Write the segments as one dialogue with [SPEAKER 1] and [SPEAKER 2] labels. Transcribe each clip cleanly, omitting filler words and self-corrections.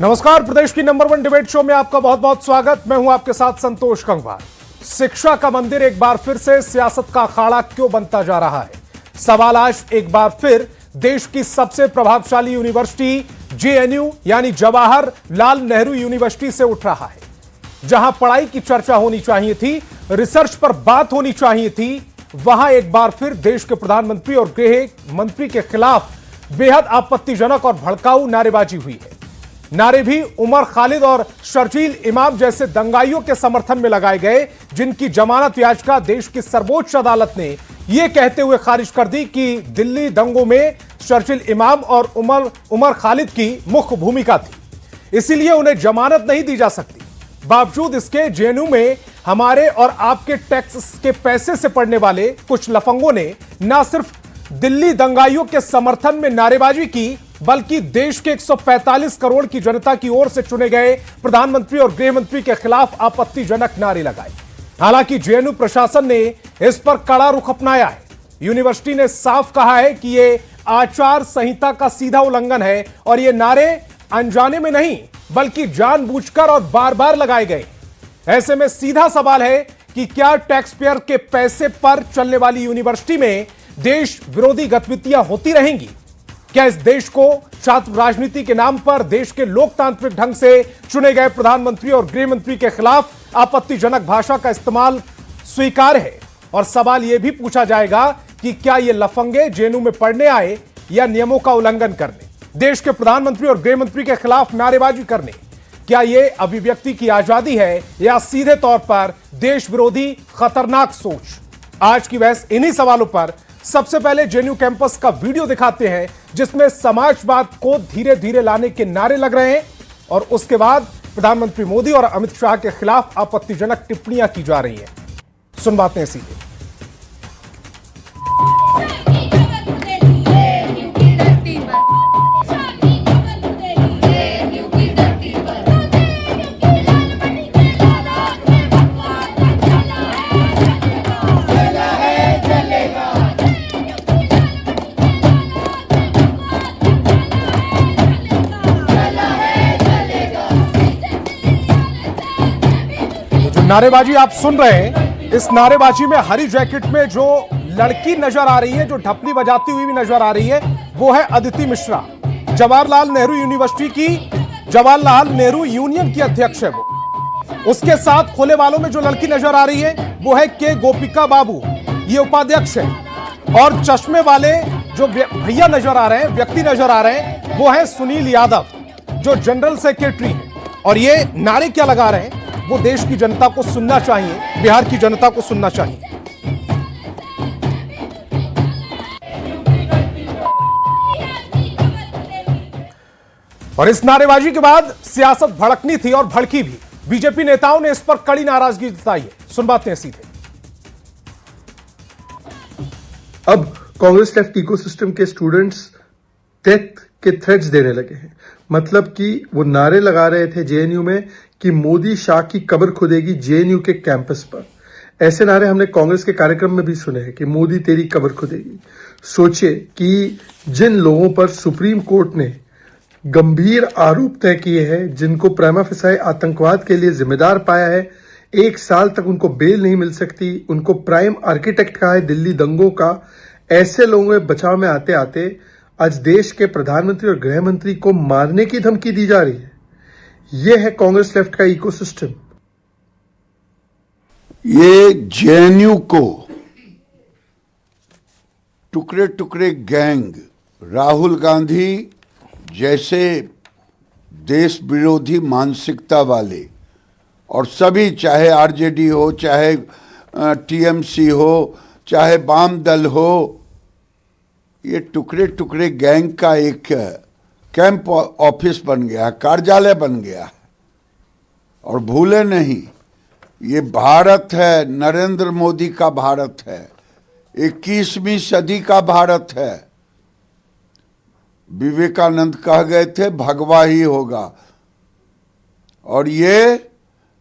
[SPEAKER 1] नमस्कार, प्रदेश की number 1 debate show में आपका बहुत बहुत स्वागत। मैं हूं आपके साथ संतोष गंगवार। शिक्षा का मंदिर एक बार फिर से सियासत का अखाड़ा क्यों बनता जा रहा है? सवाल आज एक बार फिर देश की सबसे प्रभावशाली यूनिवर्सिटी जेएनयू यानी जवाहरलाल नेहरू यूनिवर्सिटी से उठ रहा है। जहां पढ़ाई की चर्चा होनी चाहिए थी, रिसर्च पर बात होनी चाहिए थी, वहां एक बार फिर देश के प्रधानमंत्री और गृह मंत्री के खिलाफ बेहद आपत्तिजनक और भड़काऊ नारेबाजी हुई है। नारे भी उमर खालिद और शर्जील इमाम जैसे दंगाइयों के समर्थन में लगाए गए, जिनकी जमानत याचिका देश की सर्वोच्च अदालत ने यह कहते हुए खारिज कर दी कि दिल्ली दंगों में शर्जील इमाम और उमर खालिद की मुख्य भूमिका थी, इसीलिए उन्हें जमानत नहीं दी जा सकती। बावजूद इसके जेएनयू में हमारे और आपके टैक्स के पैसे से पढ़ने वाले कुछ लफंगों ने न सिर्फ दिल्ली दंगाइयों के समर्थन में नारेबाजी की, बल्कि देश के 145 करोड़ की जनता की ओर से चुने गए प्रधानमंत्री और गृह मंत्री के खिलाफ आपत्तिजनक नारे लगाए। हालांकि जेएनयू प्रशासन ने इस पर कड़ा रुख अपनाया है। यूनिवर्सिटी ने साफ कहा है कि यह आचार संहिता का सीधा उल्लंघन है और ये नारे अनजाने में नहीं बल्कि जानबूझकर और बार बार लगाए गए। ऐसे में सीधा सवाल है कि क्या टैक्स पेयर के पैसे पर चलने वाली यूनिवर्सिटी में देश विरोधी गतिविधियां होती रहेंगी? क्या इस देश को छात्र राजनीति के नाम पर देश के लोकतांत्रिक ढंग से चुने गए प्रधानमंत्री और गृह मंत्री के खिलाफ आपत्तिजनक भाषा का इस्तेमाल स्वीकार है? और सवाल यह भी पूछा जाएगा कि क्या ये लफंगे जेएनयू में पढ़ने आए या नियमों का उल्लंघन करने, देश के प्रधानमंत्री और गृह मंत्री के खिलाफ नारेबाजी करने? क्या यह अभिव्यक्ति की आजादी है या सीधे तौर पर देश विरोधी खतरनाक सोच? आज की बहस इन्हीं सवालों पर। सबसे पहले जेएनयू कैंपस का वीडियो दिखाते हैं जिसमें समाजवाद को धीरे धीरे लाने के नारे लग रहे हैं और उसके बाद प्रधानमंत्री मोदी और अमित शाह के खिलाफ आपत्तिजनक टिप्पणियां की जा रही हैं। सुनवाते हैं सीधे। नारेबाजी आप सुन रहे हैं, इस नारेबाजी में हरी जैकेट में जो लड़की नजर आ रही है, जो ढपली बजाती हुई भी नजर आ रही है, वो है अदिति मिश्रा। जवाहरलाल नेहरू यूनिवर्सिटी की, जवाहरलाल नेहरू यूनियन की अध्यक्ष है वो। उसके साथ खोले वालों में जो लड़की नजर आ रही है वो है के गोपिका बाबू, ये उपाध्यक्ष है। और चश्मे वाले जो भैया नजर आ रहे हैं, व्यक्ति नजर आ रहे हैं, वो है सुनील यादव जो जनरल सेक्रेटरी है। और ये नारे क्या लगा रहे हैं वो देश की जनता को सुनना चाहिए, बिहार की जनता को सुनना चाहिए। और इस नारेबाजी के बाद सियासत भड़कनी थी और भड़की भी। बीजेपी नेताओं ने इस पर कड़ी नाराजगी जताई है। सुनवाते हैं सीधे।
[SPEAKER 2] अब कांग्रेस लेफ्ट इकोसिस्टम के स्टूडेंट्स डेथ के थ्रेट्स देने लगे हैं। मतलब कि वो नारे लगा रहे थे जेएनयू में कि मोदी शाह की कब्र खुदेगी जेएनयू के कैंपस पर। ऐसे नारे हमने कांग्रेस के कार्यक्रम में भी सुने हैं कि मोदी तेरी कब्र खुदेगी। सोचिए कि जिन लोगों पर सुप्रीम कोर्ट ने गंभीर आरोप तय किए हैं, जिनको प्रिमा फेसाई आतंकवाद के लिए जिम्मेदार पाया है, 1 साल तक उनको बेल नहीं मिल सकती, उनको प्राइम आर्किटेक्ट कहा है दिल्ली दंगों का, ऐसे लोगों के बचाव में आते आते आज देश के प्रधानमंत्री और गृह मंत्री को मारने की धमकी दी जा रही है। यह है कांग्रेस लेफ्ट का इकोसिस्टम।
[SPEAKER 3] ये जेएनयू को टुकड़े टुकड़े गैंग, राहुल गांधी जैसे देश विरोधी मानसिकता वाले और सभी, चाहे आरजेडी हो, चाहे टीएमसी हो, चाहे वाम दल हो, ये टुकड़े टुकड़े गैंग का एक कैंप ऑफिस बन गया, कार्यालय बन गया। और भूले नहीं, ये भारत है, नरेंद्र मोदी का भारत है, 21वीं सदी का भारत है। विवेकानंद कह गए थे भगवा ही होगा, और ये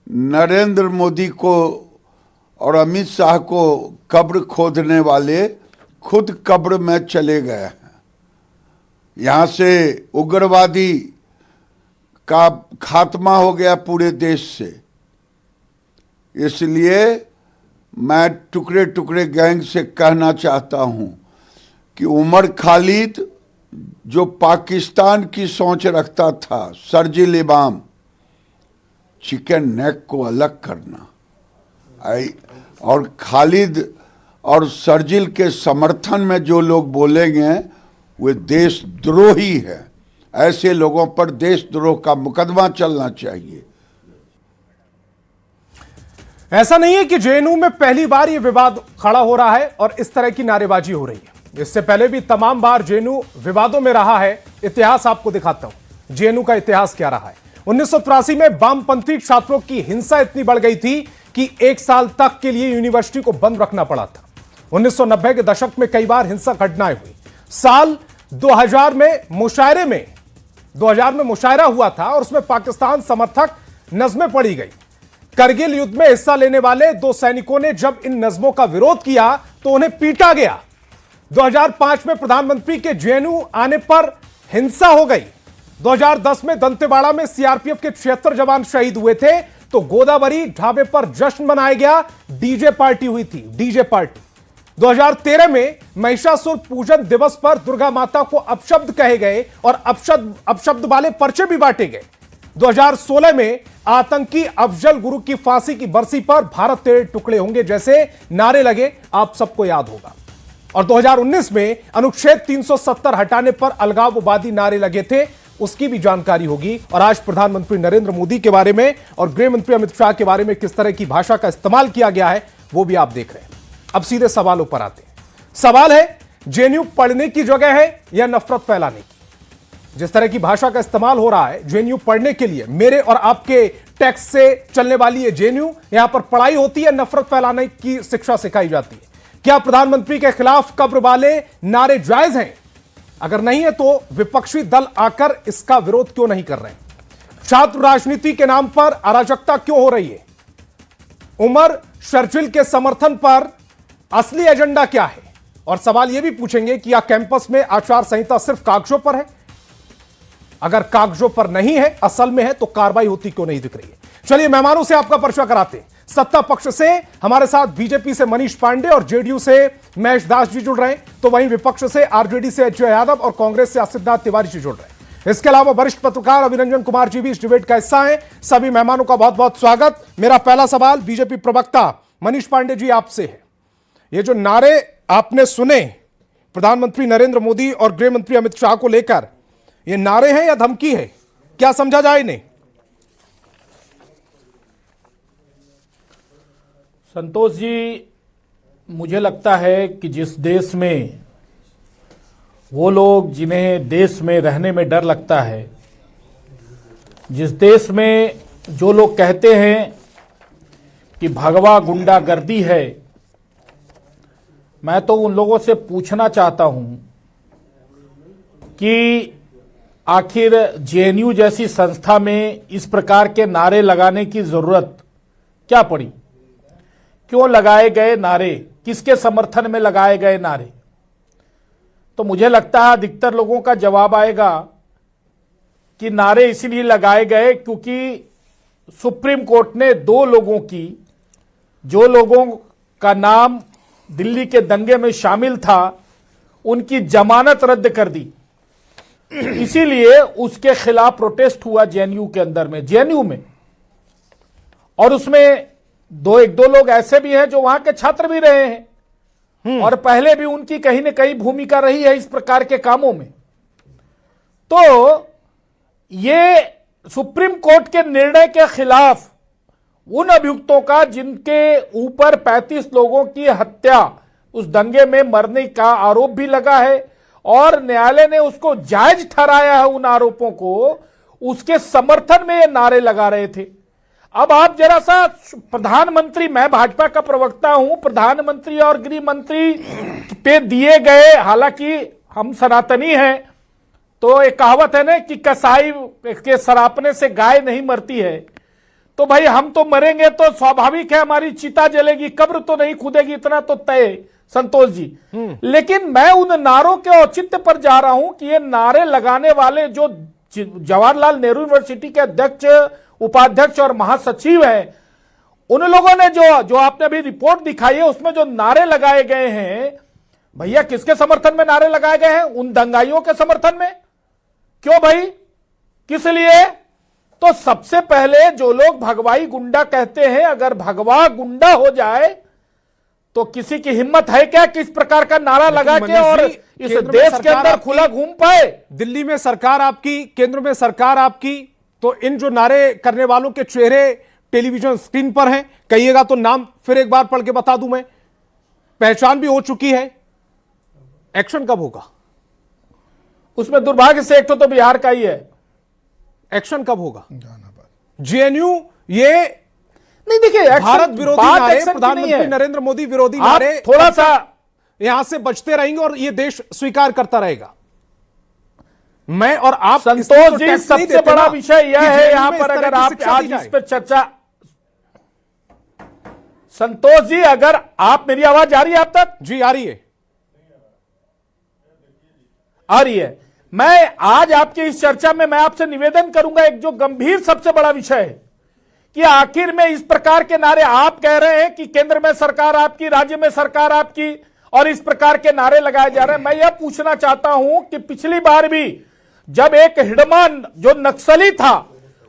[SPEAKER 3] नरेंद्र मोदी को और अमित शाह को कब्र खोदने वाले खुद कब्र में चले गए हैं। यहाँ से उग्रवादी का खात्मा हो गया पूरे देश से। इसलिए मैं टुकड़े टुकड़े गैंग से कहना चाहता हूं कि उमर खालिद जो पाकिस्तान की सोच रखता था, शर्जील इमाम, चिकन नेक को अलग करना, और खालिद और शर्जील के समर्थन में जो लोग बोलेंगे वे देशद्रोही है। ऐसे लोगों पर देशद्रोह का मुकदमा चलना चाहिए।
[SPEAKER 1] ऐसा नहीं है कि जेएनयू में पहली बार यह विवाद खड़ा हो रहा है और इस तरह की नारेबाजी हो रही है। इससे पहले भी तमाम बार जेएनयू विवादों में रहा है। इतिहास आपको दिखाता हूं, जेएनयू का इतिहास क्या रहा है। 1983 में वामपंथी छात्रों की हिंसा इतनी बढ़ गई थी कि 1 साल तक के लिए यूनिवर्सिटी को बंद रखना पड़ा था। 1990 के दशक में कई बार हिंसक घटनाएं हुई। साल 2000 में मुशायरा हुआ था और उसमें पाकिस्तान समर्थक नज़में पढ़ी गई। करगिल युद्ध में हिस्सा लेने वाले 2 सैनिकों ने जब इन नज़मों का विरोध किया तो उन्हें पीटा गया। 2005 में प्रधानमंत्री के जेएनयू आने पर हिंसा हो गई। 2010 में दंतेवाड़ा में सीआरपीएफ के 76 जवान शहीद हुए थे तो गोदावरी ढाबे पर जश्न मनाया गया, डीजे पार्टी हुई थी, डीजे पार्टी। 2013 में महिषासुर पूजन दिवस पर दुर्गा माता को अपशब्द कहे गए और अपशब्द वाले पर्चे भी बांटे गए। 2016 में आतंकी अफजल गुरु की फांसी की बरसी पर भारत तेरे टुकड़े होंगे जैसे नारे लगे, आप सबको याद होगा। और 2019 में अनुच्छेद 370 हटाने पर अलगाववादी नारे लगे थे, उसकी भी जानकारी होगी। और आज प्रधानमंत्री नरेंद्र मोदी के बारे में और गृह मंत्री अमित शाह के बारे में किस तरह की भाषा का इस्तेमाल किया गया है वो भी आप देख रहे हैं। अब सीधे सवालों पर आते हैं। सवाल है, जेएनयू पढ़ने की जगह है या नफरत फैलाने की? जिस तरह की भाषा का इस्तेमाल हो रहा है जेएनयू पढ़ने के लिए, मेरे और आपके टैक्स से चलने वाली ये जेएनयू, यहां पर पढ़ाई होती है, नफरत फैलाने की शिक्षा सिखाई जाती है। क्या प्रधानमंत्री के खिलाफ कब्र वाले नारे जायज हैं? अगर नहीं है तो विपक्षी दल आकर इसका विरोध क्यों नहीं कर रहे हैं? छात्र राजनीति के नाम पर अराजकता क्यों हो रही है? उमर शर्जील के समर्थन पर असली एजेंडा क्या है? और सवाल यह भी पूछेंगे कि क्या कैंपस में आचार संहिता सिर्फ कागजों पर है? अगर कागजों पर नहीं है, असल में है, तो कार्रवाई होती क्यों नहीं दिख रही है? चलिए मेहमानों से आपका परिचय कराते हैं। सत्ता पक्ष से हमारे साथ बीजेपी से मनीष पांडे और जेडीयू से महेश दास जी जुड़ रहे हैं, तो वहीं विपक्ष से आरजेडी से अजय यादव और कांग्रेस से आसिफ तिवारी जी जुड़ रहे हैं। इसके अलावा वरिष्ठ पत्रकार अभिनंदन कुमार जी भी इस डिबेट का हिस्सा हैं। सभी मेहमानों का बहुत बहुत स्वागत। मेरा पहला सवाल बीजेपी प्रवक्ता मनीष पांडे जी आपसे है। ये जो नारे आपने सुने प्रधानमंत्री नरेंद्र मोदी और गृह मंत्री अमित शाह को लेकर, ये नारे हैं या धमकी है? क्या समझा जाए इन्हें?
[SPEAKER 4] संतोष जी, मुझे लगता है कि जिस देश में वो लोग जिन्हें देश में रहने में डर लगता है, जिस देश में जो लोग कहते हैं कि भगवा गुंडागर्दी है, मैं तो उन लोगों से पूछना चाहता हूं कि आखिर जेएनयू जैसी संस्था में इस प्रकार के नारे लगाने की जरूरत क्या पड़ी? क्यों लगाए गए नारे? किसके समर्थन में लगाए गए नारे? तो मुझे लगता है अधिकतर लोगों का जवाब आएगा कि नारे इसीलिए लगाए गए क्योंकि सुप्रीम कोर्ट ने 2 लोगों की, जो लोगों का नाम दिल्ली के दंगे में शामिल था, उनकी जमानत रद्द कर दी। इसीलिए उसके खिलाफ प्रोटेस्ट हुआ जेएनयू के अंदर में, जेएनयू में। और उसमें एक दो लोग ऐसे भी हैं जो वहां के छात्र भी रहे हैं और पहले भी उनकी कहीं न कहीं भूमिका रही है इस प्रकार के कामों में। तो ये सुप्रीम कोर्ट के निर्णय के खिलाफ उन अभियुक्तों का जिनके ऊपर 35 लोगों की हत्या, उस दंगे में मरने का आरोप भी लगा है और न्यायालय ने उसको जायज ठहराया है उन आरोपों को, उसके समर्थन में ये नारे लगा रहे थे। अब आप जरा सा प्रधानमंत्री, मैं भाजपा का प्रवक्ता हूं, प्रधानमंत्री और गृह मंत्री पे दिए गए, हालांकि हम सनातनी हैं तो एक कहावत है ना कि कसाई के सरापने से गाय नहीं मरती है, तो भाई हम तो मरेंगे तो स्वाभाविक है हमारी चिता जलेगी, कब्र तो नहीं खुदेगी, इतना तो तय संतोष जी। लेकिन मैं उन नारों के औचित्य पर जा रहा हूं कि ये नारे लगाने वाले जो जवाहरलाल नेहरू यूनिवर्सिटी के अध्यक्ष, उपाध्यक्ष और महासचिव हैं, उन लोगों ने जो आपने अभी रिपोर्ट दिखाई है उसमें जो नारे लगाए गए हैं, भैया किसके समर्थन में नारे लगाए गए हैं? उन दंगाइयों के समर्थन में। क्यों भाई, किस लिए? तो सबसे पहले जो लोग भगवाई गुंडा कहते हैं, अगर भगवा गुंडा हो जाए तो किसी की हिम्मत है क्या कि इस प्रकार का नारा लगा के और इस देश के अंदर खुला घूम पाए?
[SPEAKER 1] दिल्ली में सरकार आपकी, केंद्र में सरकार आपकी, तो इन जो नारे करने वालों के चेहरे टेलीविजन स्क्रीन पर हैं, कहिएगा तो नाम फिर एक बार पढ़ के बता दूं मैं। पहचान भी हो चुकी है, एक्शन कब होगा?
[SPEAKER 4] उसमें दुर्भाग्य से एक तो बिहार का ही है।
[SPEAKER 1] एक्शन कब होगा? जेएनयू ये
[SPEAKER 4] नहीं, देखिए
[SPEAKER 1] भारत विरोधी नारे, प्रधानमंत्री नरेंद्र मोदी विरोधी नारे
[SPEAKER 4] थोड़ा सा
[SPEAKER 1] यहां से बचते रहेंगे और ये देश स्वीकार करता रहेगा। मैं और आप
[SPEAKER 4] संतोष जी, सबसे बड़ा विषय यह है यहां पर, अगर आप आज इस पर चर्चा, संतोष जी अगर आप, मेरी आवाज आ रही है आप तक?
[SPEAKER 1] जी आ रही है,
[SPEAKER 4] आ रही है। मैं आज आपकी इस चर्चा में मैं आपसे निवेदन करूंगा, एक जो गंभीर सबसे बड़ा विषय है कि आखिर में इस प्रकार के नारे, आप कह रहे हैं कि केंद्र में सरकार आपकी, राज्य में सरकार आपकी, और इस प्रकार के नारे लगाए जा रहे हैं। मैं यह पूछना चाहता हूं कि पिछली बार भी जब एक हिडमान जो नक्सली था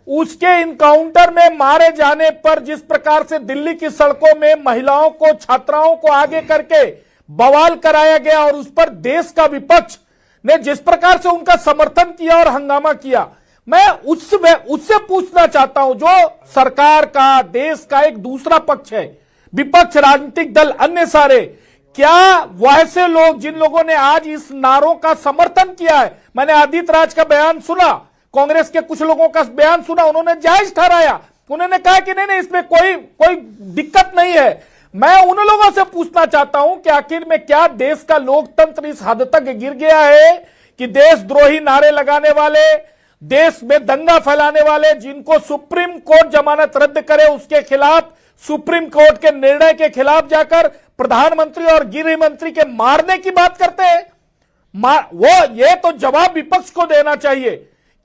[SPEAKER 4] उसके इनकाउंटर में मारे जाने पर जिस प्रकार से दिल्ली की सड़कों में महिलाओं को, छात्राओं को आगे करके बवाल कराया गया और उस पर देश का विपक्ष ने जिस प्रकार से उनका समर्थन किया और हंगामा किया, मैं उससे पूछना चाहता हूं, जो सरकार का, देश का एक दूसरा पक्ष है, विपक्ष, राजनीतिक दल, अन्य सारे, क्या वैसे लोग जिन लोगों ने आज इस नारों का समर्थन किया है, मैंने आदित्य राज का बयान सुना, कांग्रेस के कुछ लोगों का बयान सुना, उन्होंने जायज ठहराया, उन्होंने कहा कि नहीं इसमें कोई दिक्कत नहीं है। मैं उन लोगों से पूछना चाहता हूं कि आखिर में क्या देश का लोकतंत्र इस हद तक गिर गया है कि देशद्रोही नारे लगाने वाले, देश में दंगा फैलाने वाले, जिनको सुप्रीम कोर्ट जमानत रद्द करे उसके खिलाफ, सुप्रीम कोर्ट के निर्णय के खिलाफ जाकर प्रधानमंत्री और गृह मंत्री के मारने की बात करते हैं? ये तो जवाब विपक्ष को देना चाहिए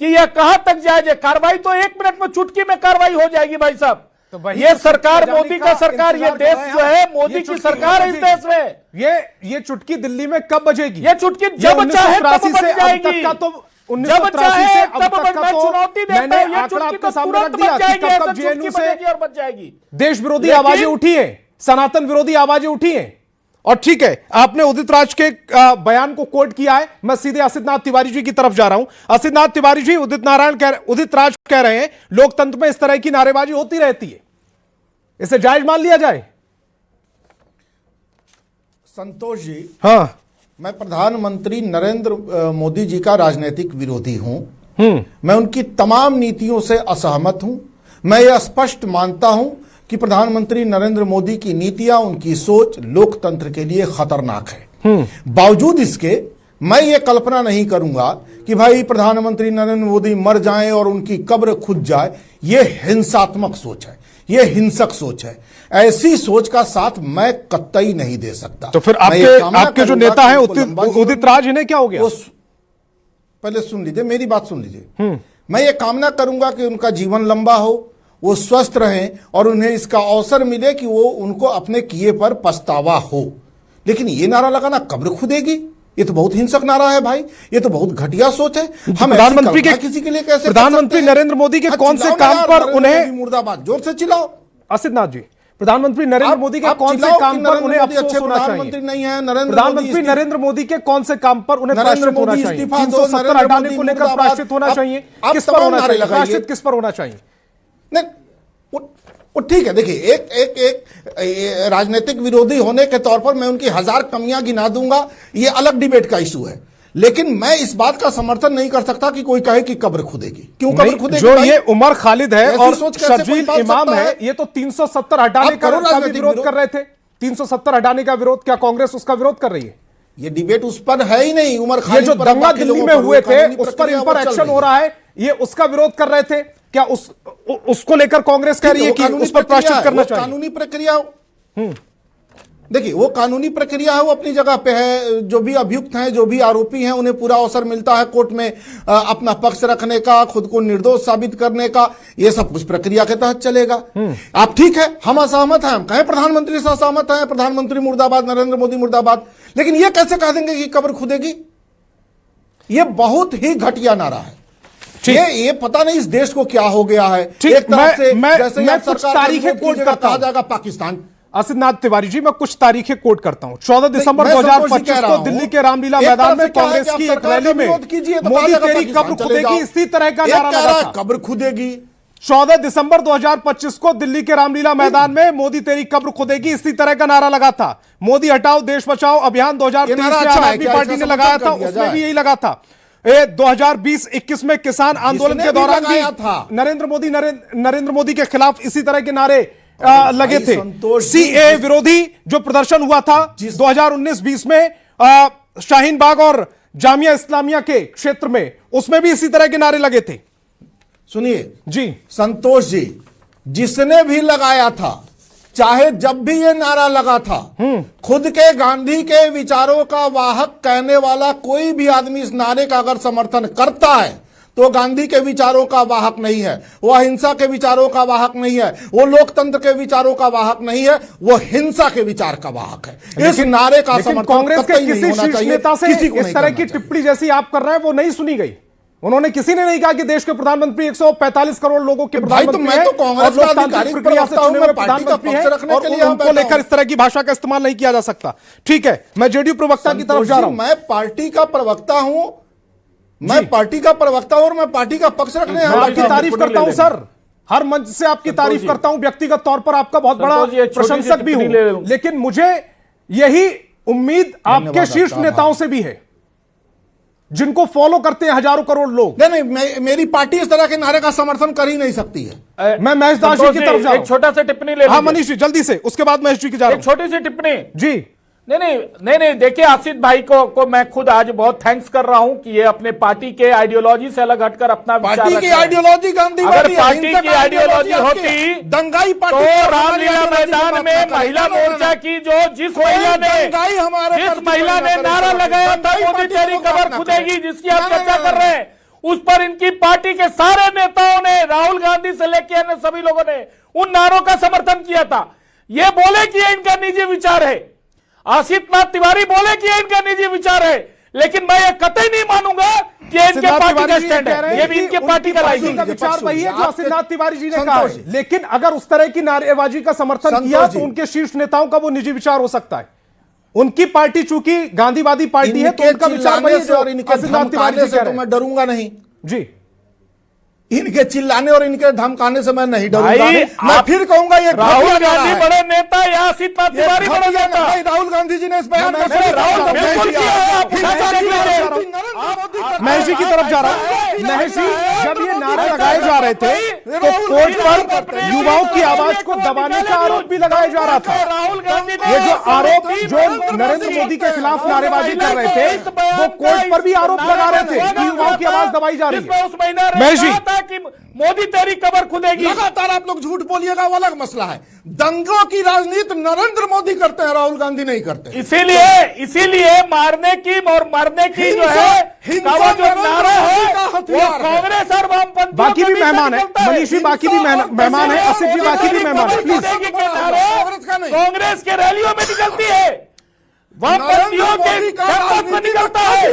[SPEAKER 4] कि यह कहां तक जायज है। कार्रवाई तो 1 मिनट में, चुटकी में कार्रवाई हो जाएगी भाई साहब।
[SPEAKER 1] तो
[SPEAKER 4] ये सरकार, मोदी का सरकार, ये देश जो है मोदी की सरकार है इस देश में।
[SPEAKER 1] ये चुटकी दिल्ली में कब बजेगी?
[SPEAKER 4] ये चुटकी जब चाहे तब बज जाएगी।
[SPEAKER 1] जब चाहे तब
[SPEAKER 4] मैं चुनौती देता हूं, ये चुटकी तो तुरंत बज जाएगी, ऐसा चुटकी बजेगी और बच जाएगी।
[SPEAKER 1] देश विरोधी आवाजें उठी हैं, सनातन विरोधी आवाजें उठी हैं, और ठीक है, आपने उदित राज के बयान को कोट किया है। मैं सीधे असित नाथ तिवारी जी की तरफ जा रहा हूं। असित नाथ तिवारी जी, उदित राज कह रहे हैं लोकतंत्र में इस तरह की नारेबाजी होती रहती है, इसे जायज मान लिया जाए?
[SPEAKER 5] संतोष जी,
[SPEAKER 1] हाँ,
[SPEAKER 5] मैं प्रधानमंत्री नरेंद्र मोदी जी का राजनीतिक विरोधी हूं। मैं उनकी तमाम नीतियों से असहमत हूं। मैं यह स्पष्ट मानता हूं कि प्रधानमंत्री नरेंद्र मोदी की नीतियां, उनकी सोच लोकतंत्र के लिए खतरनाक है। बावजूद इसके मैं ये कल्पना नहीं करूंगा कि भाई प्रधानमंत्री नरेंद्र मोदी मर जाएं और उनकी कब्र खुद जाए। ये हिंसात्मक सोच है, ये हिंसक सोच है। ऐसी सोच का साथ मैं कतई नहीं दे सकता।
[SPEAKER 1] तो फिर आपके जो नेता हैं उदित राज, इन्हें क्या हो गया?
[SPEAKER 5] पहले सुन लीजिए, मेरी बात सुन लीजिए। मैं ये कामना करूंगा कि उनका जीवन लंबा हो, वो स्वस्थ रहें और उन्हें इसका अवसर मिले कि वो उनको अपने किए पर पछतावा हो। लेकिन ये नारा लगाना कब्र खुदेगी, ये तो बहुत हिंसक नारा है भाई, ये तो बहुत घटिया सोच है। हम
[SPEAKER 1] प्रधानमंत्री के
[SPEAKER 5] किसी के लिए कैसे,
[SPEAKER 1] प्रधानमंत्री नरेंद्र मोदी के कौन से काम पर उन्हें,
[SPEAKER 5] मुर्दाबाद, जोर से चिल्लाओ।
[SPEAKER 1] असित नाथ जी, प्रधानमंत्री नरेंद्र मोदी के कौन से काम पर उन्हें अफसोस होना चाहिए?
[SPEAKER 5] नहीं है
[SPEAKER 1] प्रधानमंत्री नरेंद्र मोदी के कौन से काम पर उन्हें प्रायश्चित होना चाहिए? 370 हटाने को लेकर प्रायश्चित होना चाहिए, किस पर होना चाहिए प्रायश्चित, किस पर होना चाहिए?
[SPEAKER 5] नहीं, वो ठीक है। देखिए, एक राजनीतिक विरोधी होने के तौर पर मैं उनकी 1000 कमियां गिना दूंगा, ये अलग डिबेट का इशू है। लेकिन मैं इस बात का समर्थन नहीं कर सकता कि कोई कहे कि कब्र खुदेगी। क्यों कब्र खुदेगी?
[SPEAKER 1] जो ये उमर खालिद है और शर्जील इमाम है, ये तो 370 हटाने का विरोध कर रहे थे। 370 हटाने का विरोध, क्या कांग्रेस उसका विरोध कर रही है?
[SPEAKER 5] ये डिबेट उस पर है ही नहीं। उमर खालिद,
[SPEAKER 1] ये जो दंगा दिल्ली में हुए थे उस पर इन पर एक्शन हो रहा है, ये उसका विरोध कर रहे थे। क्या उसको लेकर कांग्रेस कह रही है कि उस पर प्रायश्चित करना चाहिए?
[SPEAKER 5] कानूनी प्रक्रिया देखिए, वो कानूनी प्रक्रिया है, वो अपनी जगह पे है। जो भी अभियुक्त हैं, जो भी आरोपी हैं, उन्हें पूरा अवसर मिलता है कोर्ट में अपना पक्ष रखने का, खुद को निर्दोष साबित करने का। ये सब कुछ प्रक्रिया के तहत चलेगा। आप ठीक है, हम असहमत हैं, हम कहें प्रधानमंत्री से असहमत हैं, प्रधानमंत्री मुर्दाबाद, नरेंद्र मोदी मुर्दाबाद, लेकिन ये कैसे कह देंगे कि कब्र खुदेगी? ये बहुत ही घटिया नारा है। ये पता नहीं इस देश को क्या हो गया है। एक तरफ से जैसे
[SPEAKER 1] मैं कुछ तारीखें कोट करता हूं,
[SPEAKER 5] जाएगा पाकिस्तान।
[SPEAKER 1] असित तिवारी जी, मैं कुछ तारीखें कोट करता हूं। 14 दिसंबर 2025 को दिल्ली के रामलीला मैदान में कांग्रेस की एक रैली में मोदी तेरी कब्र खुदेगी इसी तरह का नारा लगा था।
[SPEAKER 5] कब्र खुदेगी।
[SPEAKER 1] 14 दिसंबर 2025 को दिल्ली के रामलीला मैदान में मोदी तेरी कब्र खुदेगी इसी तरह का नारा लगा था। मोदी हटाओ देश बचाओ अभियान 2023 में आम आदमी पार्टी ने लगाया था, उसमें भी यही लगा था। 2020-21 में किसान आंदोलन के दौरान भी नरेंद्र मोदी के खिलाफ इसी तरह के नारे लगे थे। सीए विरोधी जो प्रदर्शन हुआ था 2019-20 में शाहीन बाग और जामिया इस्लामिया के क्षेत्र में, उसमें भी इसी तरह के नारे लगे थे।
[SPEAKER 5] सुनिए
[SPEAKER 1] जी
[SPEAKER 5] संतोष जी, जिसने भी लगाया था, चाहे जब भी ये नारा लगा था, खुद के गांधी के विचारों का वाहक कहने वाला कोई भी आदमी इस नारे का अगर समर्थन करता है तो गांधी के विचारों का वाहक नहीं है, वो अहिंसा के विचारों का वाहक नहीं है, वो लोकतंत्र के विचारों का वाहक नहीं है, वो हिंसा के विचार का वाहक है। इस नारे का समर्थन
[SPEAKER 1] कांग्रेस के किसी शीर्ष नेता से इस तरह की टिप्पणी जैसी आप कर रहे हैं वो नहीं सुनी गई। उन्होंने किसी ने नहीं कहा कि देश के प्रधानमंत्री 145 करोड़ लोगों के प्रधानमंत्री हैं और लोकतांत्रिक प्रक्रिया से चुने हुए प्रधानमंत्री हैं और उनको लेकर इस तरह की भाषा का इस्तेमाल नहीं किया जा सकता। ठीक है, मैं जेडीयू प्रवक्ता की तरफ जा रहा हूं।
[SPEAKER 5] मैं पार्टी का प्रवक्ता हूं, मैं पार्टी का प्रवक्ता हूं और मैं पार्टी का पक्ष रखने
[SPEAKER 1] आपकी तारीफ करता हूं सर, हर मंच से आपकी तारीफ करता हूं, व्यक्तिगत तौर पर आपका बहुत बड़ा प्रशंसक भी हूं, लेकिन मुझे यही उम्मीद आपके शीर्ष नेताओं से भी है जिनको फॉलो करते हैं हजारों करोड़ लोग।
[SPEAKER 5] नहीं, मेरी पार्टी इस तरह के नारे का समर्थन कर ही नहीं सकती है।
[SPEAKER 1] मैं महेश दास जी की तरफ जा रहा हूं।
[SPEAKER 4] छोटा सा टिप्पणी ले,
[SPEAKER 1] हाँ मनीष जी जल्दी से, उसके बाद महेश जी की जा रहा हूं।
[SPEAKER 4] छोटी सी टिप्पणी
[SPEAKER 1] जी।
[SPEAKER 4] नहीं, देखिए आसित भाई को मैं खुद आज बहुत थैंक्स कर रहा हूं कि ये अपने पार्टी के आइडियोलॉजी से अलग हटकर अपना विचार
[SPEAKER 5] पार्टी की आइडियोलॉजी गांधीवादी,
[SPEAKER 4] अगर पार्टी की आइडियोलॉजी होती
[SPEAKER 5] दंगाई
[SPEAKER 4] तो रामलीला मैदान में महिला मोर्चा की जिस महिला ने नारा लगाया था मोदी तेरी कब्र खुदेगी, जिसकी आप चर्चा कर रहे हैं, उस पर इनकी पार्टी के सारे नेताओं ने, राहुल गांधी से लेकर अन्य सभी लोगों ने उन नारों का समर्थन किया था। ये बोले कि ये इनका निजी विचार है, आसित नाथ तिवारी बोले कि ये इनका निजी विचार है, लेकिन मैं ये कतई नहीं मानूंगा कि इनके पार्टी का स्टैंड है, ये भी इनके पार्टी का
[SPEAKER 1] विचार वही है जो आसित नाथ तिवारी जी ने कहा है। लेकिन अगर उस तरह की नारेबाजी का समर्थन किया तो उनके शीर्ष नेताओं का वो निजी विचार हो सकता है। उनकी पार्टी चूंकि गांधीवादी पार्टी है तो उनका विचार वही है
[SPEAKER 5] और इनके धमकाने से तो मैं डरूंगा नहीं
[SPEAKER 1] जी।
[SPEAKER 5] इनके चिल्लाने और इनके धमकाने से मैं नहीं डरूंगा। मैं फिर कहूंगा ये
[SPEAKER 4] राहुल गांधी बड़े नेता या आसित नाथ तिवारी बड़े नेता?
[SPEAKER 5] राहुल गांधी जी ने इस बयान
[SPEAKER 1] महेश जी की तरफ जा रहा हूं। महेश जी, जब ये नारे लगाए जा रहे थे तो कोर्ट पर युवाओं की आवाज को दबाने का आरोप भी लगाया जा रहा था।
[SPEAKER 4] राहुल गांधी
[SPEAKER 1] ये जो आरोप जो नरेंद्र मोदी के खिलाफ नारेबाजी कर रहे थे वो कोर्ट पर भी आरोप लगा रहे थे कि युवाओं की आवाज दबाई जा रही है। महेश जी,
[SPEAKER 4] कि मोदी तेरी कब्र खुदेगी।
[SPEAKER 5] लगातार आप लोग झूठ बोलिएगा, वो अलग मसला है। दंगों की राजनीति नरेंद्र मोदी करते हैं, राहुल गांधी नहीं करते।
[SPEAKER 4] इसीलिए मारने की और मरने की जो है जो नारा है वो कांग्रेस और वामपंथी,
[SPEAKER 1] बाकी भी मेहमान है मनीष जी, बाकी भी मेहमान है, असित जी बाकी भी मेहमान है, प्लीज।
[SPEAKER 4] कांग्रेस के रैलियों में निकलती है, वामपंथियों के कैंपस में निकलता है,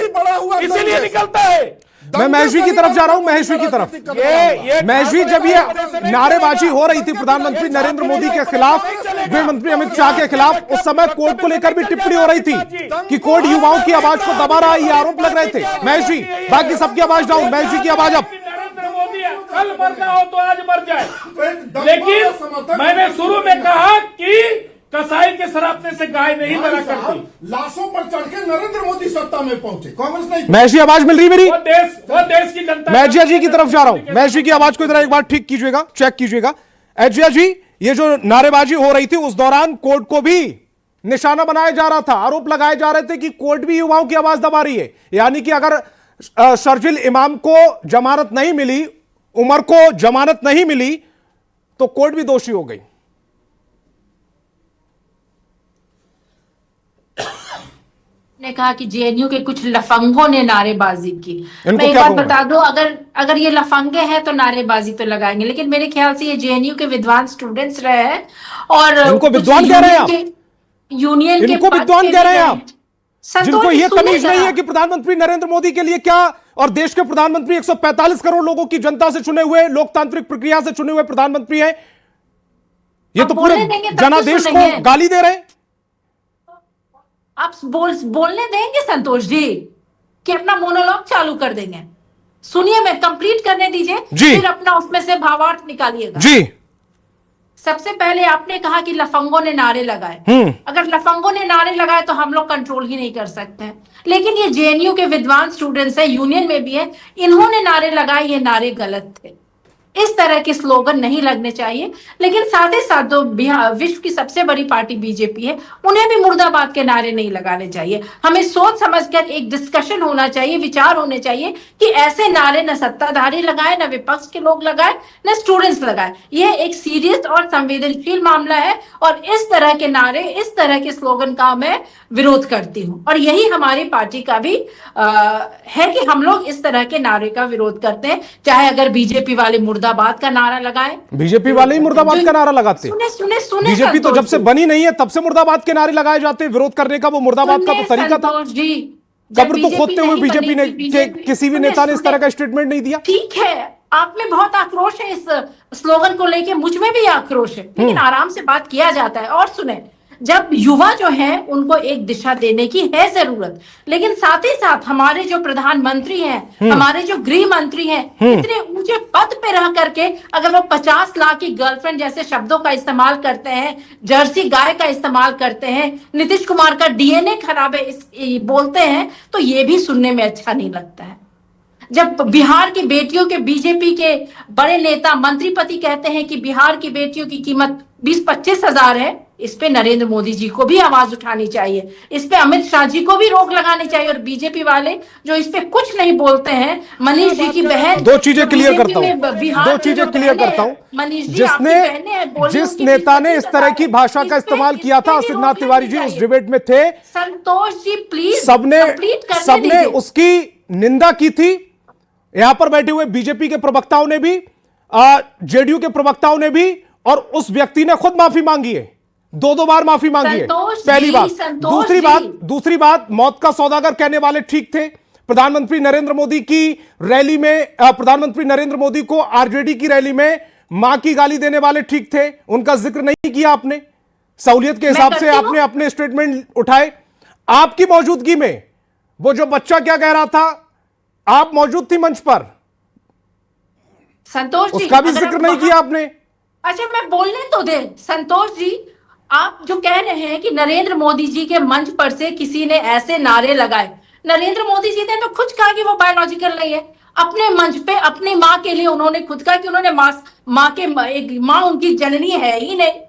[SPEAKER 4] इसीलिए निकलता है।
[SPEAKER 1] मैं महेश जी की तरफ जा रहा हूं। महेश जी की तरफ, महेश जी, जब ये नारेबाजी हो रही थी प्रधानमंत्री नरेंद्र मोदी के खिलाफ, गृह मंत्री अमित शाह के खिलाफ, उस समय कोर्ट को लेकर भी टिप्पणी हो रही थी कि कोर्ट युवाओं की आवाज को दबा रहा है, ये आरोप लग रहे थे। महेश जी, बाकी सबकी आवाज डाउन, महेश जी की आवाज अब।
[SPEAKER 4] नरेंद्र मोदी कल मरना हो तो आज मर जाए, लेकिन मैंने शुरू में कहा कि कसाई के सरापने से गाय नहीं मरा करती।
[SPEAKER 5] लाशों पर चढ़ के नरेंद्र मोदी सत्ता में पहुंचे, कांग्रेस नहीं।
[SPEAKER 1] महेश जी, आवाज मिल रही मेरी?
[SPEAKER 4] वो देश की जनता।
[SPEAKER 1] मैं एजिया जी की तरफ जा रहा हूं। महेश जी की आवाज को इधर एक बार ठीक कीजिएगा, चेक कीजिएगा। एजिया जी, ये जो नारेबाजी हो रही थी उस दौरान कोर्ट को भी निशाना बनाया जा रहा था, आरोप लगाए जा रहे थे कि कोर्ट भी युवाओं की आवाज दबा रही है। यानी कि अगर शर्जिल इमाम को जमानत नहीं मिली, उमर को जमानत नहीं मिली, तो कोर्ट भी दोषी हो गई।
[SPEAKER 6] ने कहा कि जेएनयू के कुछ लफंगों ने नारेबाजी की।
[SPEAKER 1] इनको
[SPEAKER 6] मैं एक
[SPEAKER 1] क्या
[SPEAKER 6] बात
[SPEAKER 1] कहूंगा?
[SPEAKER 6] बता दूं, अगर ये लफंगे हैं तो नारेबाजी तो लगाएंगे, लेकिन मेरे ख्याल से ये जेएनयू के विद्वान स्टूडेंट्स रहे हैं और
[SPEAKER 1] इनको
[SPEAKER 6] कुछ
[SPEAKER 1] विद्वान कह रहे हैं आप?
[SPEAKER 6] यूनियन के
[SPEAKER 1] इनको
[SPEAKER 6] पद
[SPEAKER 1] विद्वान
[SPEAKER 6] के
[SPEAKER 1] कह रहे
[SPEAKER 6] लिए
[SPEAKER 1] हैं
[SPEAKER 6] गए
[SPEAKER 1] आप?
[SPEAKER 6] हैं। संतोष
[SPEAKER 1] जिनको
[SPEAKER 6] जी,
[SPEAKER 1] यह
[SPEAKER 6] सुनिए
[SPEAKER 1] तमीज नहीं
[SPEAKER 6] जरा।
[SPEAKER 1] है कि प्रधानमंत्री नरेंद्र मोदी के लिए क्या, और देश के प्रधानमंत्री 145 करोड़ लोगों की जनता से चुने हुए, लोकतांत्रिक प्रक्रिया से चुने हुए प्रधानमंत्री हैं। ये
[SPEAKER 6] आप
[SPEAKER 1] तो पूरे
[SPEAKER 6] बोलने देंगे तब तो
[SPEAKER 1] जनादेश को
[SPEAKER 6] सुनेंगे।
[SPEAKER 1] गाली दे रहे हैं।
[SPEAKER 6] आप बोलने देंगे संतोष जी कि अपना मोनोलॉग चालू कर देंगे? सुनिए, मैं कंप्लीट करने दीजिए,
[SPEAKER 1] जी।
[SPEAKER 6] फिर अपना उसमें से भावार्थ निकालिएगा।
[SPEAKER 1] जी।
[SPEAKER 6] सबसे पहले आपने कहा कि लफंगों ने नारे लगाए। अगर लफंगों ने नारे लगाए तो हम लोग कंट्रोल ही नहीं कर सकते हैं, लेकिन ये जेएनयू के विद्वान स्टूडेंट्स है, यूनियन में भी है, इन्होंने नारे लगाए, ये नारे गलत थे। इस तरह के स्लोगन नहीं लगने चाहिए। लेकिन साथ ही साथ जो विश्व की सबसे बड़ी पार्टी बीजेपी है, उन्हें भी मुर्दाबाद के नारे नहीं लगाने चाहिए। हमें सोच समझकर एक डिस्कशन होना चाहिए, विचार होने चाहिए कि ऐसे नारे न सत्ताधारी लगाए, न विपक्ष के लोग लगाए, न स्टूडेंट्स लगाए। यह एक सीरियस और संवेदनशील मामला है और इस तरह के नारे, इस तरह के स्लोगन का मैं विरोध करती हूं। और यही हमारी पार्टी का भी है कि हम लोग इस तरह के नारे का विरोध करते हैं। चाहे अगर बीजेपी वाले मुर्दाबाद का नारा लगाए,
[SPEAKER 1] बीजेपी वाले ही मुर्दाबाद का नारा लगाते हैं।
[SPEAKER 6] सुने
[SPEAKER 1] बीजेपी तो जब से बनी नहीं है तब से मुर्दाबाद के नारे लगाए जाते हैं। विरोध करने का वो मुर्दाबाद का तो तरीका था।
[SPEAKER 6] जी,
[SPEAKER 1] कब्र तो खोदते हुए बीजेपी ने किसी भी नेता ने इस तरह का स्टेटमेंट नहीं दिया।
[SPEAKER 6] ठीक है, आप में बहुत आक्रोश है इस स्लोगन को लेके, मुझ में भी आक्रोश है, लेकिन आराम से बात किया जाता है। और सुने, जब युवा जो है उनको एक दिशा देने की है जरूरत, लेकिन साथ ही साथ हमारे जो प्रधानमंत्री हैं, हमारे जो गृह मंत्री हैं, इतने ऊंचे पद पे रह करके अगर वो 50 लाख की गर्लफ्रेंड जैसे शब्दों का इस्तेमाल करते हैं, जर्सी गाय का इस्तेमाल करते हैं, नीतीश कुमार का डीएनए खराब है बोलते हैं, तो ये भी सुनने में अच्छा नहीं लगता है। जब बिहार की बेटियों के बीजेपी के बड़े नेता मंत्रीपति कहते हैं कि बिहार की बेटियों की कीमत 20-25 हजार है, इस पे नरेंद्र मोदी जी को भी आवाज उठानी चाहिए, इस पे अमित शाह जी को भी रोक लगानी चाहिए। और बीजेपी वाले जो इस पे कुछ नहीं बोलते हैं, मनीष जी की बहन,
[SPEAKER 1] दो चीजें क्लियर करता हूं, जिस नेता ने इस तरह की भाषा का इस्तेमाल किया था, सिद्धनाथ तिवारी जी उस डिबेट में थे।
[SPEAKER 6] संतोष जी प्लीज,
[SPEAKER 1] सबने उसकी निंदा की थी। यहां पर बैठे हुए बीजेपी के प्रवक्ताओं ने भी, जेडीयू के प्रवक्ताओं ने भी, और उस व्यक्ति ने खुद माफी मांगी है, 2 बार माफी मांगी है। पहली बात। दूसरी बात, मौत का सौदागर कहने वाले ठीक थे। प्रधानमंत्री नरेंद्र मोदी की रैली में, प्रधानमंत्री नरेंद्र मोदी को आरजेडी की रैली में मां की गाली देने वाले ठीक थे, उनका जिक्र नहीं किया आपने। सहूलियत के हिसाब से आपने अपने स्टेटमेंट उठाए। आपकी मौजूदगी में वो जो बच्चा क्या कह रहा था, आप मौजूद थी मंच पर,
[SPEAKER 6] संतोष जी,
[SPEAKER 1] उसका भी जिक्र नहीं किया आपने।
[SPEAKER 6] अच्छा, मैं बोलने तो दे। संतोष जी, आप जो कह रहे हैं कि नरेंद्र मोदी जी के मंच पर से किसी ने ऐसे नारे लगाए, नरेंद्र मोदी जी ने तो खुद कहा कि वो बायोलॉजिकल नहीं है। अपने मंच पे अपनी माँ के लिए उन्होंने खुद कहा कि उन्होंने एक माँ उनकी जननी है ही नहीं।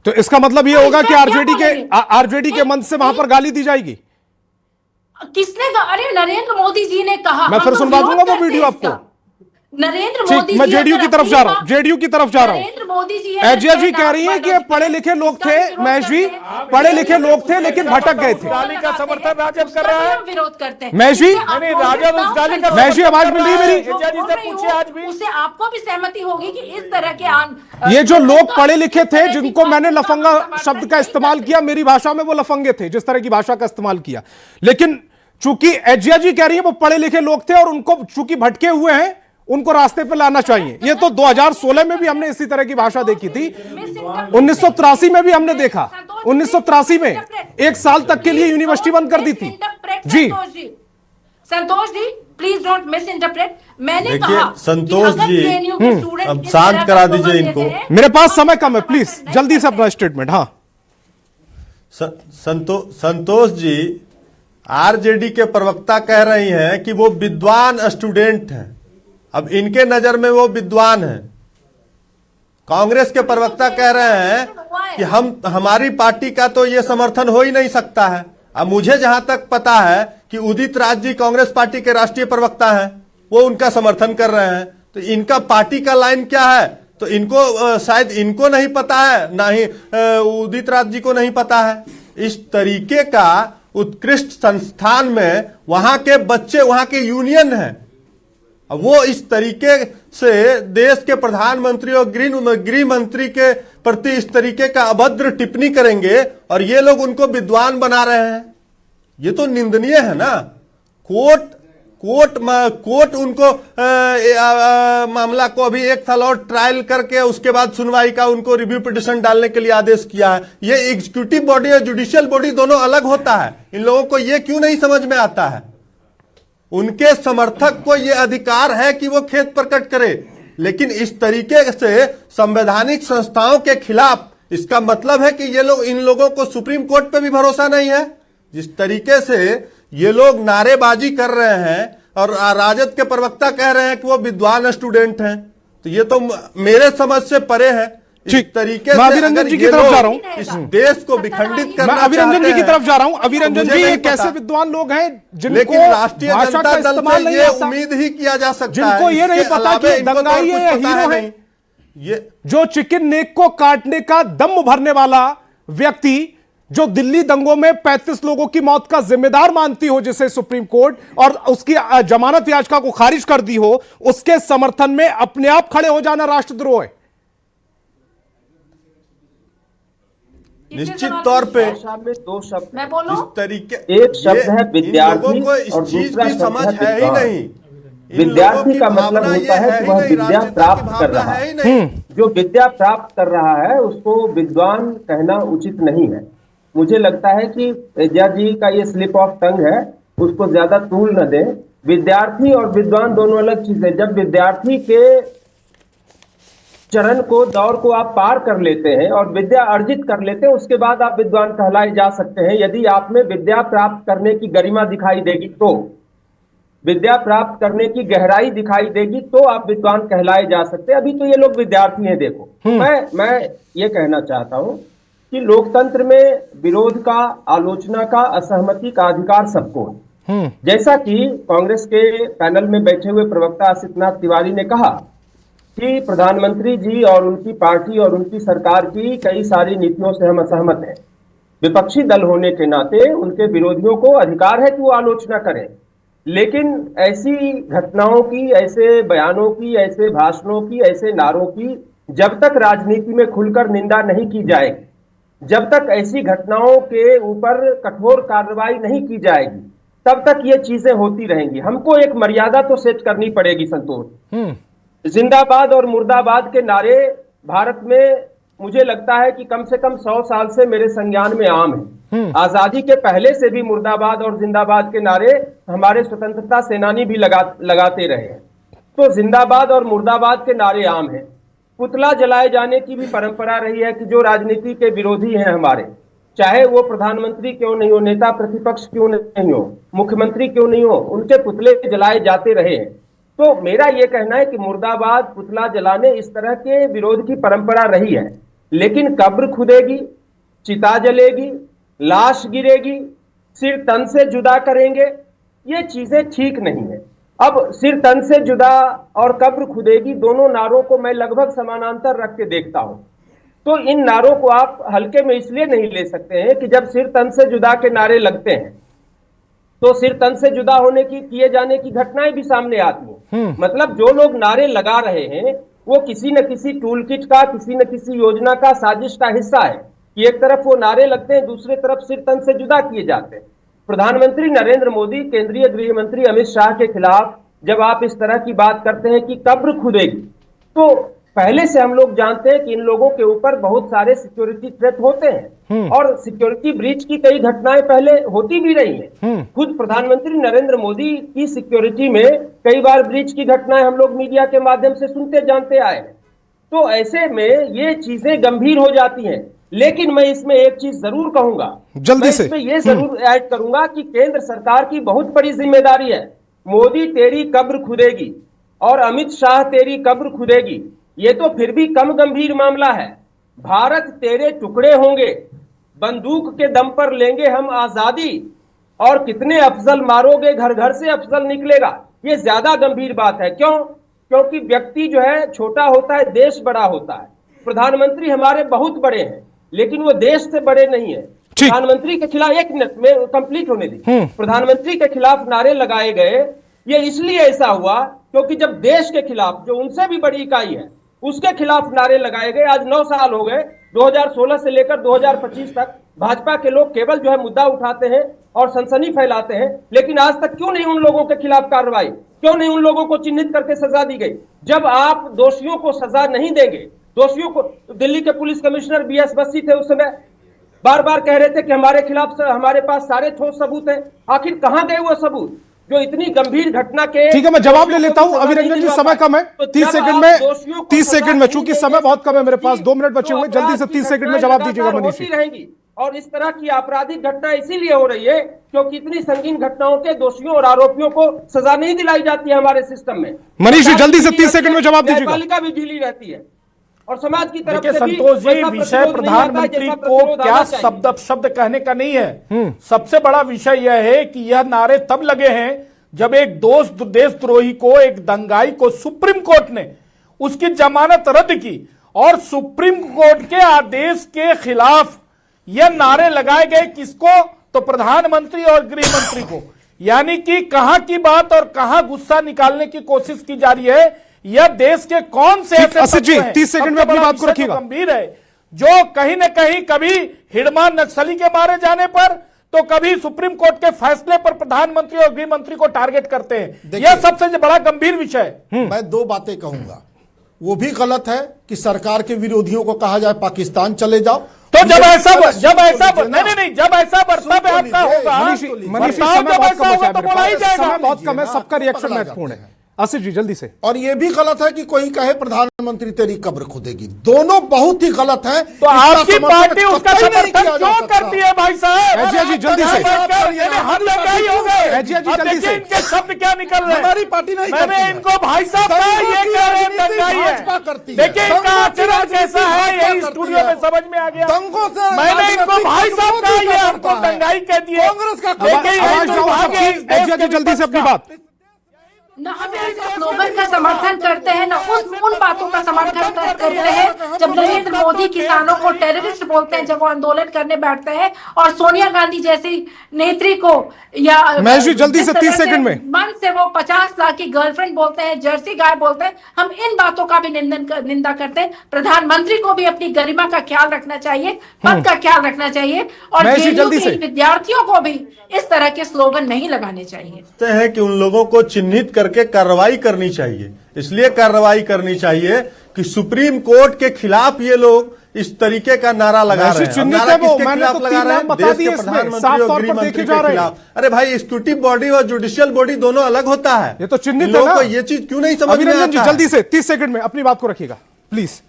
[SPEAKER 1] तो इसका मतलब ये होगा कि आरजेडी के मंच से वहां पर गाली दी जाएगी।
[SPEAKER 6] किसने कहा? अरे नरेंद्र मोदी जी ने कहा।
[SPEAKER 1] मैं फिर सुनवा दूंगा वो वीडियो आपको।
[SPEAKER 6] नरेंद्र मोदी जी,
[SPEAKER 1] मैं जेडीयू की तरफ जा रहा हूं, जेडीयू की तरफ जा रहा हूं।
[SPEAKER 6] नरेंद्र मोदी जी,
[SPEAKER 1] एजिया जी कह रही हैं कि ये पढ़े लिखे लोग थे, महेश जी, पढ़े लिखे लोग थे लेकिन भटक गए थे।
[SPEAKER 4] गाली का समर्थन राजद कर रहा है,
[SPEAKER 6] विरोध करते हैं।
[SPEAKER 1] महेश जी,
[SPEAKER 4] राजद उस गाली का,
[SPEAKER 1] महेश जी आवाज मिल रही है मेरी?
[SPEAKER 4] एजिया जी से पूछिए आज भी।
[SPEAKER 6] उससे आपको भी सहमति होगी कि इस तरह के
[SPEAKER 1] ये जो लोग पढ़े लिखे थे, जिनको मैंने लफंगा शब्द का इस्तेमाल किया, मेरी भाषा में वो लफंगे थे, जिस तरह की भाषा का इस्तेमाल किया। लेकिन चूंकि एजिया जी कह रही है वो पढ़े लिखे लोग थे और उनको चूंकि भटके हुए हैं, उनको रास्ते पर लाना चाहिए। ये तो 2016 में भी हमने इसी तरह की भाषा देखी थी, 1983 में भी हमने देखा। 1983 में 1 साल तक के लिए यूनिवर्सिटी बंद कर दी थी। जी
[SPEAKER 6] Santosh ji, please don't miss interpret. मैंने
[SPEAKER 7] देखिए
[SPEAKER 6] कहा
[SPEAKER 7] संतोष जी, अब
[SPEAKER 6] अब
[SPEAKER 7] शांत करा दीजिए इनको।
[SPEAKER 1] मेरे पास समय कम है, प्लीज जल्दी से अपना स्टेटमेंट। हाँ,
[SPEAKER 7] संतोष जी, आरजेडी के प्रवक्ता कह रही हैं कि वो विद्वान स्टूडेंट हैं। अब इनके नजर में वो विद्वान हैं। कांग्रेस के प्रवक्ता कह रहे हैं कि हमारी पार्टी का तो ये समर्थन हो ही नहीं सकता है। अब मुझे जहां तक पता है कि उदित राज जी कांग्रेस पार्टी के राष्ट्रीय प्रवक्ता हैं, वो उनका समर्थन कर रहे हैं। तो इनका पार्टी का लाइन क्या है, तो इनको शायद इनको नहीं पता है, ना ही उदित राज जी को नहीं पता है। इस तरीके का उत्कृष्ट संस्थान में वहां के बच्चे, वहां के यूनियन है। अब वो इस तरीके से देश के प्रधानमंत्री और गृह मंत्री के प्रति इस तरीके का अभद्र टिप्पणी करेंगे और ये लोग उनको विद्वान बना रहे हैं, ये तो निंदनीय है ना। कोर्ट उनको मामला को अभी 1 साल और ट्रायल करके उसके बाद सुनवाई का उनको रिव्यू पिटीशन डालने के लिए आदेश किया है। ये एग्जीक्यूटिव बॉडी और जुडिशियल बॉडी दोनों अलग होता है। इन लोगों को ये क्यों नहीं समझ में आता है? उनके समर्थक को यह अधिकार है कि वो खेद प्रकट करे, लेकिन इस तरीके से संवैधानिक संस्थाओं के खिलाफ, इसका मतलब है कि ये लोग, इन लोगों को सुप्रीम कोर्ट पे भी भरोसा नहीं है। जिस तरीके से ये लोग नारेबाजी कर रहे हैं और राजद के प्रवक्ता कह रहे हैं कि वो विद्वान स्टूडेंट हैं, तो ये तो मेरे समझ से परे है। इस तरीके से
[SPEAKER 1] अभिरंजन जी की तरफ जा रहा हूं,
[SPEAKER 7] इस देश को विखंडित करना,
[SPEAKER 1] मैं अभिरंजन जी की तरफ जा रहा हूं। अभिरंजन जी एक ऐसे विद्वान लोग हैं जिनको
[SPEAKER 7] लेकिन राष्ट्रीय जनता दल से ये उम्मीद ही किया जा सकता है,
[SPEAKER 1] जिनको ये नहीं पता कि दंगाई है या हीरो है।
[SPEAKER 7] ये
[SPEAKER 1] जो चिकन नेक को काटने का दम भरने वाला व्यक्ति, जो दिल्ली दंगों में 35 लोगों की मौत का जिम्मेदार मानती हो जिसे सुप्रीम कोर्ट, और उसकी जमानत याचिका को खारिज कर दी हो, उसके समर्थन में अपने आप खड़े हो जाना राष्ट्रद्रोह है।
[SPEAKER 7] निश्चित तौर पे
[SPEAKER 8] में 2 शब्द,
[SPEAKER 6] मैं बोलूं?
[SPEAKER 7] इस तरीके,
[SPEAKER 8] एक शब्द है विद्यार्थी
[SPEAKER 7] इन लोगों को इस
[SPEAKER 8] और
[SPEAKER 7] चीज
[SPEAKER 8] दूसरा
[SPEAKER 7] की
[SPEAKER 8] शब्द
[SPEAKER 7] समझ
[SPEAKER 8] है
[SPEAKER 7] है ही
[SPEAKER 8] विद्वान।
[SPEAKER 7] नहीं।
[SPEAKER 8] विद्यार्थी का मतलब होता है कि वह विद्या प्राप्त कर रहा है। जो विद्या प्राप्त कर रहा है उसको विद्वान कहना उचित नहीं है। मुझे लगता है कि एजाज जी का ये स्लिप ऑफ टंग है, उसको ज्यादा तूल न दें। विद्यार्थी और विद्वान दोनों अलग चीज है। जब विद्यार्थी के चरण को, दौर को आप पार कर लेते हैं और विद्या अर्जित कर लेते हैं, उसके बाद आप विद्वान कहलाए जा सकते हैं। यदि आप में विद्या प्राप्त करने की गरिमा दिखाई देगी, तो विद्या प्राप्त करने की गहराई दिखाई देगी, तो आप विद्वान कहलाए जा सकते हैं। अभी तो ये लोग विद्यार्थी हैं। देखो, मैं ये कहना चाहता हूं कि लोकतंत्र में विरोध का, आलोचना का, असहमति का अधिकार सबको है। जैसा कि कांग्रेस के पैनल में बैठे हुए प्रवक्ता आसिफनाथ तिवारी ने कहा कि प्रधानमंत्री जी और उनकी पार्टी और उनकी सरकार की कई सारी नीतियों से हम असहमत हैं। विपक्षी दल होने के नाते उनके विरोधियों को अधिकार है कि वो आलोचना करें, लेकिन ऐसी घटनाओं की, ऐसे बयानों की, ऐसे भाषणों की, ऐसे नारों की जब तक राजनीति में खुलकर निंदा नहीं की जाएगी, जब तक ऐसी घटनाओं के ऊपर कठोर कार्रवाई नहीं की जाएगी, तब तक ये चीजें होती रहेंगी। हमको एक मर्यादा तो सेट करनी पड़ेगी। संतोष, जिंदाबाद और मुर्दाबाद के नारे भारत में मुझे लगता है कि कम से कम 100 साल से मेरे संज्ञान में आम है। आजादी के पहले से भी मुर्दाबाद और जिंदाबाद के नारे हमारे स्वतंत्रता सेनानी भी लगाते रहे हैं। तो जिंदाबाद और मुर्दाबाद के नारे आम हैं। पुतला जलाए जाने की भी परंपरा रही है कि जो राजनीति के विरोधी हैं हमारे, चाहे वो प्रधानमंत्री क्यों नहीं हो, नेता प्रतिपक्ष क्यों नहीं हो, मुख्यमंत्री क्यों नहीं हो, उनके पुतले जलाए जाते रहे हैं। तो मेरा ये कहना है कि मुर्दाबाद, पुतला जलाने, इस तरह के विरोध की परंपरा रही है। लेकिन कब्र खुदेगी, चिता जलेगी, लाश गिरेगी, सिर तन से जुदा करेंगे, ये चीजें ठीक नहीं है। अब सिर तन से जुदा और कब्र खुदेगी, दोनों नारों को मैं लगभग समानांतर रख के देखता हूं। तो इन नारों को आप हल्के में इसलिए नहीं ले सकते हैं कि जब सिर तन से जुदा के नारे लगते हैं तो सिर तन से जुदा होने की, किए जाने की घटनाएं भी सामने आती हैं। मतलब जो लोग नारे लगा रहे हैं वो किसी न किसी टूल किट का, किसी न किसी योजना का, साजिश का हिस्सा है कि एक तरफ वो नारे लगते हैं, दूसरी तरफ सिर तन से जुदा किए जाते हैं। प्रधानमंत्री नरेंद्र मोदी, केंद्रीय गृह मंत्री अमित शाह के खिलाफ जब आप इस तरह की बात करते हैं कि कब्र खुदेगी, तो पहले से हम लोग जानते हैं कि इन लोगों के ऊपर बहुत सारे सिक्योरिटी थ्रेट होते हैं और सिक्योरिटी ब्रीच की कई घटनाएं पहले होती भी रही हैं। खुद प्रधानमंत्री नरेंद्र मोदी की सिक्योरिटी में कई बार ब्रीच की घटनाएं हम लोग मीडिया के माध्यम से सुनते जानते आए हैं। तो ऐसे में ये चीजें गंभीर हो जाती हैं। लेकिन मैं इसमें एक चीज जरूर कहूंगा,
[SPEAKER 1] जल्दी से
[SPEAKER 8] इसमें ये जरूर ऐड करूंगा कि केंद्र सरकार की बहुत बड़ी जिम्मेदारी है। मोदी तेरी कब्र खुदेगी और अमित शाह तेरी कब्र खुदेगी, ये तो फिर भी कम गंभीर मामला है। भारत तेरे टुकड़े होंगे, बंदूक के दम पर लेंगे हम आजादी, और कितने अफजल मारोगे, घर घर से अफजल निकलेगा, ये ज्यादा गंभीर बात है। क्यों? क्योंकि व्यक्ति जो है छोटा होता है, देश बड़ा होता है। प्रधानमंत्री हमारे बहुत बड़े हैं, लेकिन वो देश से बड़े नहीं है। प्रधानमंत्री के खिलाफ, 1 मिनट में कंप्लीट होने दी, प्रधानमंत्री के खिलाफ नारे लगाए गए। ये इसलिए ऐसा हुआ क्योंकि जब देश के खिलाफ, जो उनसे भी बड़ी इकाई है, उसके खिलाफ नारे लगाए गए। आज 9 साल हो गए, 2016 से लेकर 2025 तक भाजपा के लोग केवल जो है मुद्दा उठाते हैं और सनसनी फैलाते हैं, लेकिन आज तक क्यों नहीं उन लोगों के खिलाफ कार्रवाई, क्यों नहीं उन लोगों को चिन्हित करके सजा दी गई? जब आप दोषियों को सजा नहीं देंगे, दोषियों को, दिल्ली के पुलिस कमिश्नर बीएस बस्सी थे उस समय, बार बार कह रहे थे कि हमारे खिलाफ हमारे पास सारे ठोस सबूत हैं। आखिर कहां गए वो सबूत जो इतनी गंभीर घटना के?
[SPEAKER 1] ठीक है, मैं जवाब ले लेता हूं। अभिरंजन जी, समय कम है, 30 सेकंड में, 30 सेकंड में, चूंकि समय बहुत कम है मेरे पास, 2 मिनट बचे हुए, जल्दी से 30 सेकंड में जवाब दीजिएगा मनीष जी।
[SPEAKER 8] रहेंगी और इस तरह की आपराधिक घटना इसीलिए हो रही है क्योंकि इतनी संगीन घटनाओं के दोषियों और आरोपियों को सजा नहीं दिलाई जाती है हमारे सिस्टम में।
[SPEAKER 1] मनीष जी, जल्दी से 30 सेकंड में जवाब दीजिएगा।
[SPEAKER 8] न्यायपालिका भी ढीली रहती है और समाज की तरफ
[SPEAKER 4] देखिए
[SPEAKER 8] से भी
[SPEAKER 4] संतोष जी,
[SPEAKER 8] वैसा
[SPEAKER 4] विषय
[SPEAKER 8] प्रतिरोध नहीं
[SPEAKER 4] प्रधानमंत्री
[SPEAKER 8] आता
[SPEAKER 4] को
[SPEAKER 8] जैसा
[SPEAKER 4] क्या
[SPEAKER 8] प्रतिरोध
[SPEAKER 4] शब्द कहने का नहीं है। सबसे बड़ा विषय यह है कि यह नारे तब लगे हैं जब एक देशद्रोही को, एक दंगाई को सुप्रीम कोर्ट ने उसकी जमानत रद्द की और सुप्रीम कोर्ट के आदेश के खिलाफ यह नारे लगाए गए। किसको? तो प्रधानमंत्री और गृह मंत्री को। यानी कि कहां की बात और कहां गुस्सा निकालने की कोशिश की जा रही है। यह देश के कौन से ऐसे
[SPEAKER 1] असित जी, 30 सेकंड में अपनी बात को रखिएगा।
[SPEAKER 4] गंभीर है, जो कहीं न कहीं कभी हिडमा नक्सली के मारे जाने पर तो कभी सुप्रीम कोर्ट के फैसले पर प्रधानमंत्री और गृह मंत्री को टारगेट करते हैं। यह सबसे बड़ा गंभीर विषय है।
[SPEAKER 5] मैं 2 बातें कहूंगा। वो भी गलत है कि सरकार के विरोधियों को कहा जाए पाकिस्तान चले जाओ।
[SPEAKER 4] तो जब ऐसा नहीं, जब ऐसा बर्ताव आपका होगा,
[SPEAKER 1] मनीष जी, समय बहुत कम बचा है मेरे पास, समय बहुत कम है, सबका रिएक्शन महत्वपूर्ण है। आसिफ जी, जल्दी से।
[SPEAKER 5] और ये भी गलत है कि कोई कहे प्रधानमंत्री तेरी कब्र खुदेगी। दोनों बहुत ही गलत है।
[SPEAKER 4] तो आपकी पार्टी उसका समर्थन क्यों करती है भाई साहब?
[SPEAKER 1] एजिया जी, जल्दी से।
[SPEAKER 4] एजिया जी, जल्दी से। इनके शब्द क्या निकल रहे हैं?
[SPEAKER 5] हमारी पार्टी नहीं,
[SPEAKER 4] मैंने इनको भाई साहब कहा, ये कह रहे हैं दंगाई है। देखिए इनका आचरण कैसा है, यही स्टूडियो में समझ में आ गया।
[SPEAKER 5] दंगों से
[SPEAKER 4] मैंने इनको भाई साहब कहा, ये आपको दंगाई कह दिए।
[SPEAKER 5] कांग्रेस का
[SPEAKER 1] एजिया जी, जल्दी से अपनी बात।
[SPEAKER 6] न हम ऐसे स्लोगन का समर्थन करते हैं, न उन बातों का समर्थन करते हैं जब नरेंद्र मोदी किसानों को टेररिस्ट बोलते हैं जब वो आंदोलन करने बैठते हैं, और सोनिया गांधी जैसी नेत्री को या
[SPEAKER 1] महेश जी, जल्दी से 30 सेकंड में।
[SPEAKER 6] मन से वो 50 लाख की गर्लफ्रेंड बोलते हैं, जर्सी गाय बोलते हैं। हम इन बातों का भी निंदा करते हैं। प्रधानमंत्री को भी अपनी गरिमा का ख्याल रखना चाहिए, पद का ख्याल रखना चाहिए, और विद्यार्थियों को भी इस तरह के स्लोगन नहीं लगाने चाहिए।
[SPEAKER 7] है कि उन लोगों को चिन्हित करके कार्रवाई करनी चाहिए। इसलिए कार्रवाई करनी चाहिए कि सुप्रीम कोर्ट के खिलाफ ये लोग इस तरीके का नारा लगा रहे हैं। नारा किसके खिलाफ लगा रहे हैं? देश के प्रधानमंत्री और गृह मंत्री के खिलाफ। अरे भाई, एग्जीक्यूटिव बॉडी और जुडिशियल बॉडी दोनों अलग होता है।
[SPEAKER 1] ये तो चिन्हित है
[SPEAKER 7] लोगों
[SPEAKER 1] ना?
[SPEAKER 7] को ये चीज क्यों नहीं समझ में आता है?
[SPEAKER 1] जल्दी से 30 सेकंड में अपनी बात को रखिएगा प्लीज।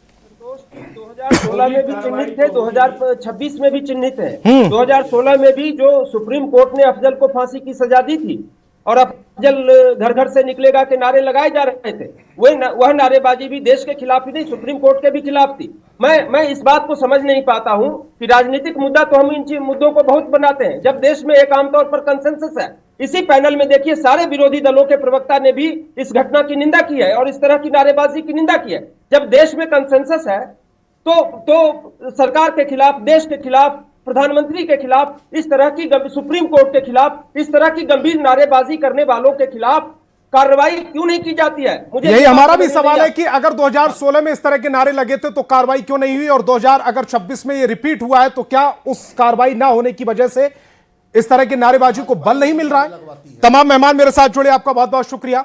[SPEAKER 8] 2016 में भी चिन्हित थे, 2026 में भी चिन्हित है। 2016 में भी जो सुप्रीम कोर्ट ने अफजल को फांसी की सजा दी थी और अफजल घर घर से निकलेगा के नारे लगाए जा रहे थे, वह नारेबाजी भी देश के खिलाफ ही नहीं, सुप्रीम कोर्ट के भी खिलाफ थी। मैं इस बात को समझ नहीं पाता हूं कि राजनीतिक मुद्दा तो हम इन मुद्दों को बहुत बनाते हैं जब देश में एक आमतौर पर कंसेंसस है। इसी पैनल में देखिए, सारे विरोधी दलों के प्रवक्ता ने भी इस घटना की निंदा की है और इस तरह की नारेबाजी की निंदा की है। जब देश में कंसेंसस है तो सरकार के खिलाफ, देश के खिलाफ, प्रधानमंत्री के खिलाफ, इस तरह की सुप्रीम कोर्ट के खिलाफ इस तरह की गंभीर नारेबाजी करने वालों के खिलाफ कार्रवाई क्यों नहीं की जाती है? मुझे
[SPEAKER 1] यही हमारा भी सवाल है कि अगर 2016 में इस तरह के नारे लगे थे तो कार्रवाई क्यों नहीं हुई, और 2026 में ये रिपीट हुआ है तो क्या उस कार्रवाई ना होने की वजह से इस तरह की नारेबाजी को बल नहीं मिल रहा है? तमाम मेहमान मेरे साथ जुड़े, आपका बहुत बहुत शुक्रिया।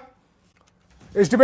[SPEAKER 1] इस डिबेट